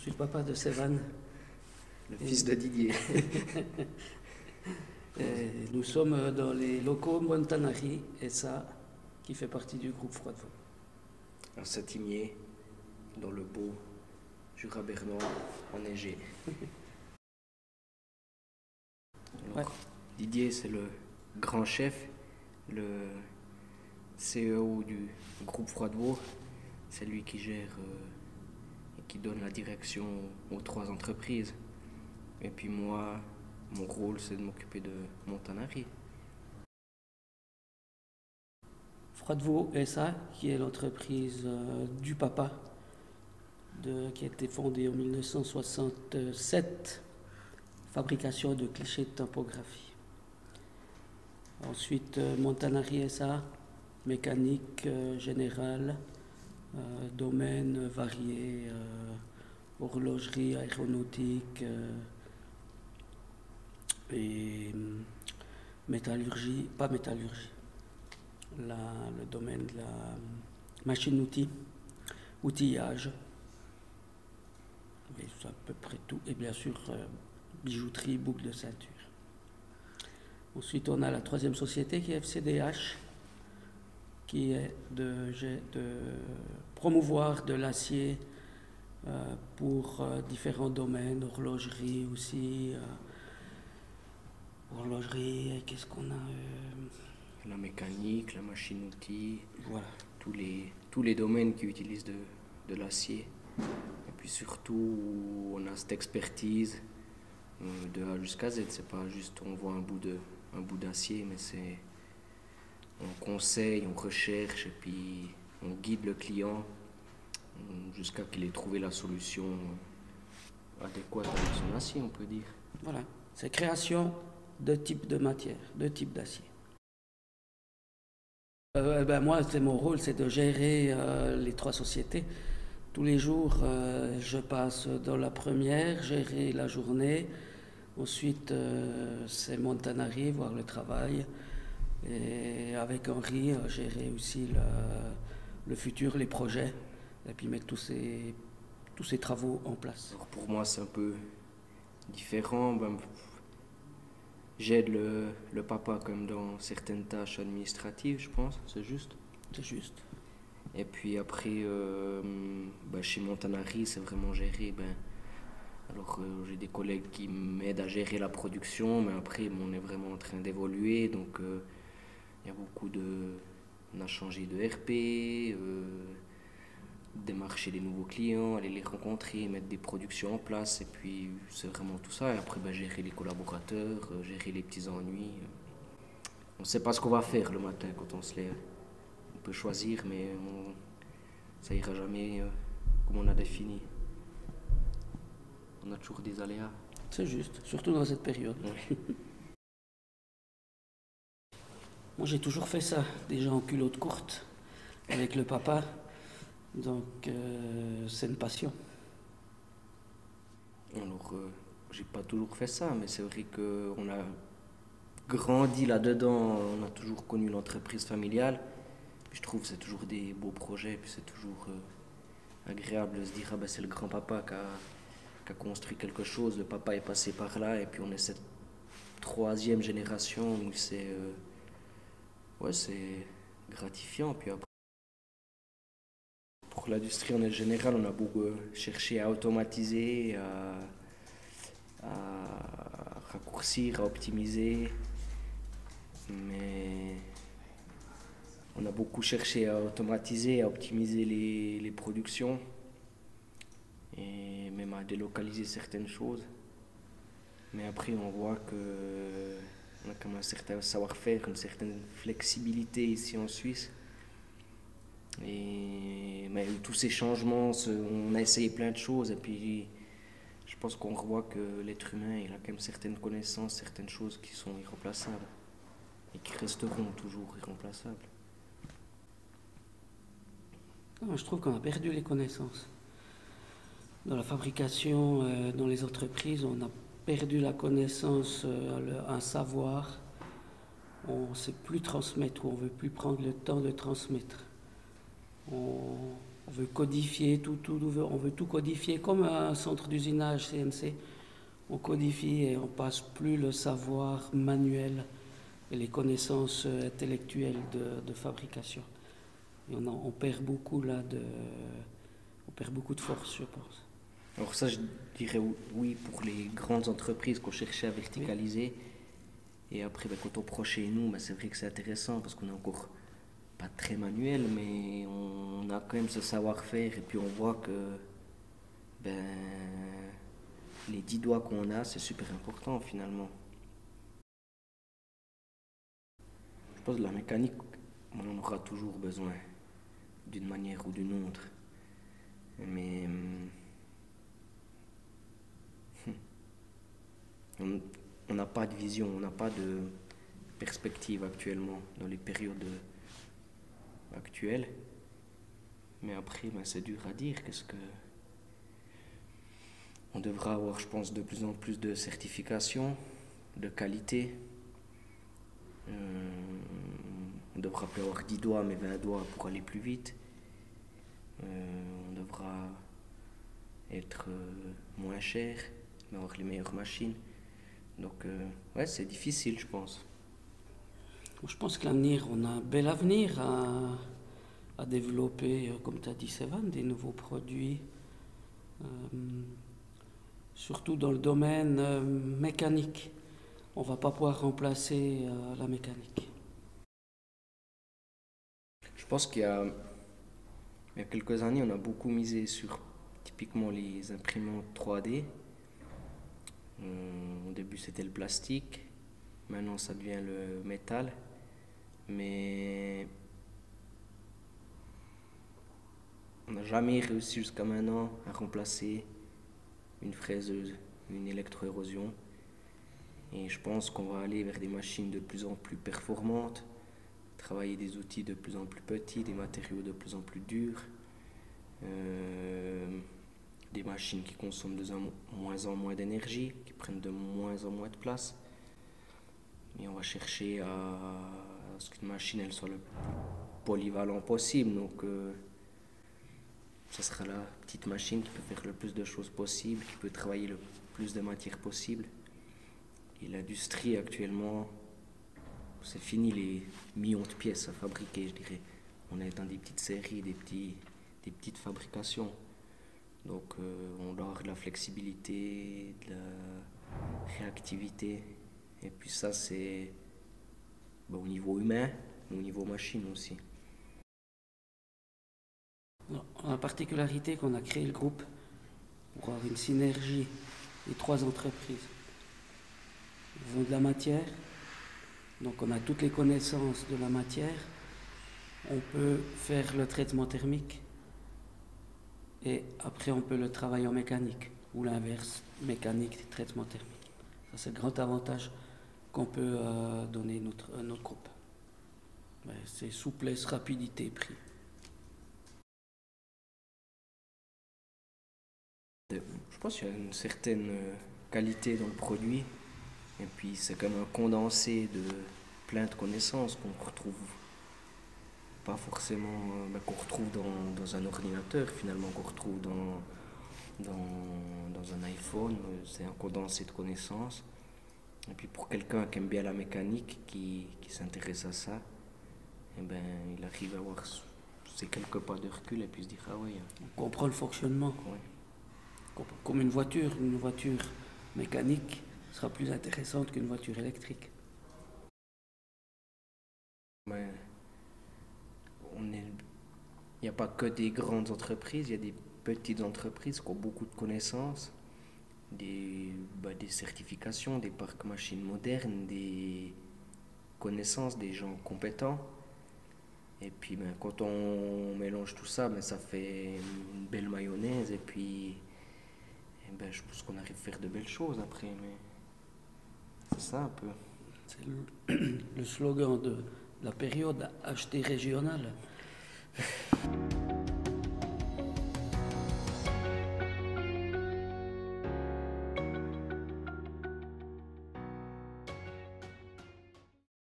suis le papa de Sévan. Le fils de Didier. Et nous sommes dans les locaux Montanari, et ça, qui fait partie du groupe Froid de Vaud. Un Satimier, dans le beau Jura bernois, enneigé. Alors, ouais. Didier, c'est le grand chef, le CEO du groupe Froid de Vaud. C'est lui qui gère et qui donne la direction aux 3 entreprises. Et puis moi, mon rôle, c'est de m'occuper de Montanari. Froid de Vaud SA, qui est l'entreprise du papa, qui a été fondée en 1967, fabrication de clichés de typographie. Ensuite, Montanari SA, mécanique générale, domaines variés, horlogerie, aéronautique et métallurgie, pas métallurgie, le domaine de la machine-outil, outillage, et c'est à peu près tout, et bien sûr bijouterie, boucle de ceinture. Ensuite, on a la 3e société qui est FCDH, qui est de promouvoir de l'acier pour différents domaines, horlogerie aussi, horlogerie, qu'est-ce qu'on a la mécanique, la machine-outil, voilà. Tous les domaines qui utilisent de l'acier. Et puis surtout, on a cette expertise de A jusqu'à Z. C'est pas juste on voit un bout d'acier, mais c'est on conseille, on recherche et puis on guide le client jusqu'à qu'il ait trouvé la solution adéquate avec son acier, on peut dire. Voilà, c'est création de type de matière, de type d'acier. Moi, c'est mon rôle, c'est de gérer les 3 sociétés. Tous les jours, je passe dans la première, gérer la journée. Ensuite, c'est Montanari, voir le travail. Et avec Henri, gérer aussi le futur, les projets. Et puis mettre tous ces travaux en place. Alors pour moi, c'est un peu différent. J'aide le papa comme dans certaines tâches administratives, je pense, c'est juste. C'est juste. Et puis après, chez Montanari, c'est vraiment gérer. Alors j'ai des collègues qui m'aident à gérer la production, mais après, on est vraiment en train d'évoluer. Donc il y a beaucoup on a changé de RP, démarcher des nouveaux clients, aller les rencontrer, mettre des productions en place, et puis c'est vraiment tout ça. Et après, gérer les collaborateurs, gérer les petits ennuis. On ne sait pas ce qu'on va faire le matin quand on se lève. On peut choisir, mais ça ira jamais comme on a défini. On a toujours des aléas. C'est juste, surtout dans cette période. Oui. Moi, j'ai toujours fait ça, déjà en culotte courte, avec le papa. Donc, c'est une passion. Alors, j'ai pas toujours fait ça, mais c'est vrai qu'on a grandi là-dedans. On a toujours connu l'entreprise familiale. Puis je trouve que c'est toujours des beaux projets. Puis c'est toujours agréable de se dire c'est le grand-papa qui a construit quelque chose. Le papa est passé par là. Et puis on est cette 3e génération où c'est gratifiant. Puis après, pour l'industrie en général, on a beaucoup cherché à automatiser, à raccourcir, à optimiser. Mais on a beaucoup cherché à automatiser, à optimiser les productions et même à délocaliser certaines choses. Mais après, on voit qu'on a quand même un certain savoir-faire, une certaine flexibilité ici en Suisse. Mais tous ces changements, on a essayé plein de choses et puis je pense qu'on revoit que l'être humain il a quand même certaines connaissances, certaines choses qui sont irremplaçables et qui resteront toujours irremplaçables. Non, je trouve qu'on a perdu les connaissances. Dans la fabrication, dans les entreprises, on a perdu la connaissance, un savoir. On ne sait plus transmettre ou on ne veut plus prendre le temps de transmettre. On veut codifier on veut tout codifier comme un centre d'usinage CNC. On codifie et on passe plus le savoir manuel et les connaissances intellectuelles de fabrication. Et on perd beaucoup là on perd beaucoup de force, je pense. Alors ça, je dirais oui pour les grandes entreprises qu'on cherchait à verticaliser. Oui. Et après, quand on prend chez nous, c'est vrai que c'est intéressant parce qu'on est encore pas très manuel, mais on a quand même ce savoir-faire et puis on voit que les 10 doigts qu'on a, c'est super important finalement. Je pense que la mécanique, on en aura toujours besoin d'une manière ou d'une autre. Mais on n'a pas de vision, on n'a pas de perspective actuellement dans les périodes actuelles. Mais après, c'est dur à dire. On devra avoir, je pense, de plus en plus de certifications, de qualité. On devra plus avoir 10 doigts, mais 20 doigts pour aller plus vite. On devra être moins cher, mais avoir les meilleures machines. Donc, c'est difficile, je pense. Je pense que l'avenir, on a un bel avenir à développer, comme tu as dit, Sévan, des nouveaux produits. Surtout dans le domaine mécanique. On ne va pas pouvoir remplacer la mécanique. Je pense qu'il y a quelques années, on a beaucoup misé sur typiquement les imprimantes 3D. Au début, c'était le plastique. Maintenant, ça devient le métal. Mais on n'a jamais réussi jusqu'à maintenant à remplacer une fraiseuse, une électroérosion. Et je pense qu'on va aller vers des machines de plus en plus performantes, travailler des outils de plus en plus petits, des matériaux de plus en plus durs, des machines qui consomment de moins en moins d'énergie, qui prennent de moins en moins de place. Et on va chercher à ce qu'une machine elle soit le plus polyvalent possible. Donc, ce sera la petite machine qui peut faire le plus de choses possibles, qui peut travailler le plus de matières possible. Et l'industrie actuellement, c'est fini les millions de pièces à fabriquer, je dirais. On est dans des petites séries, des petites fabrications. Donc on doit avoir de la flexibilité, de la réactivité. Et puis ça, c'est au niveau humain, mais au niveau machine aussi. La particularité qu'on a créé le groupe pour avoir une synergie des 3 entreprises. Ils ont de la matière, donc on a toutes les connaissances de la matière. On peut faire le traitement thermique et après on peut le travailler en mécanique ou l'inverse, mécanique, traitement thermique. Ça, c'est le grand avantage qu'on peut donner à notre groupe. C'est souplesse, rapidité, prix. Je pense qu'il y a une certaine qualité dans le produit. Et puis c'est comme un condensé de plein de connaissances qu'on retrouve pas forcément, qu'on retrouve dans un ordinateur finalement, qu'on retrouve dans un iPhone. C'est un condensé de connaissances. Et puis pour quelqu'un qui aime bien la mécanique, qui s'intéresse à ça, il arrive à avoir ces quelques pas de recul et puis se dire ah oui. On comprend le fonctionnement. Ouais. Comme une voiture mécanique sera plus intéressante qu'une voiture électrique. Mais il n'y a pas que des grandes entreprises, il y a des petites entreprises qui ont beaucoup de connaissances, des certifications, des parcs machines modernes, des connaissances, des gens compétents. Et puis quand on mélange tout ça, ça fait une belle mayonnaise et puis je pense qu'on arrive à faire de belles choses après. Mais c'est ça un peu. C'est le slogan de la période acheter régional.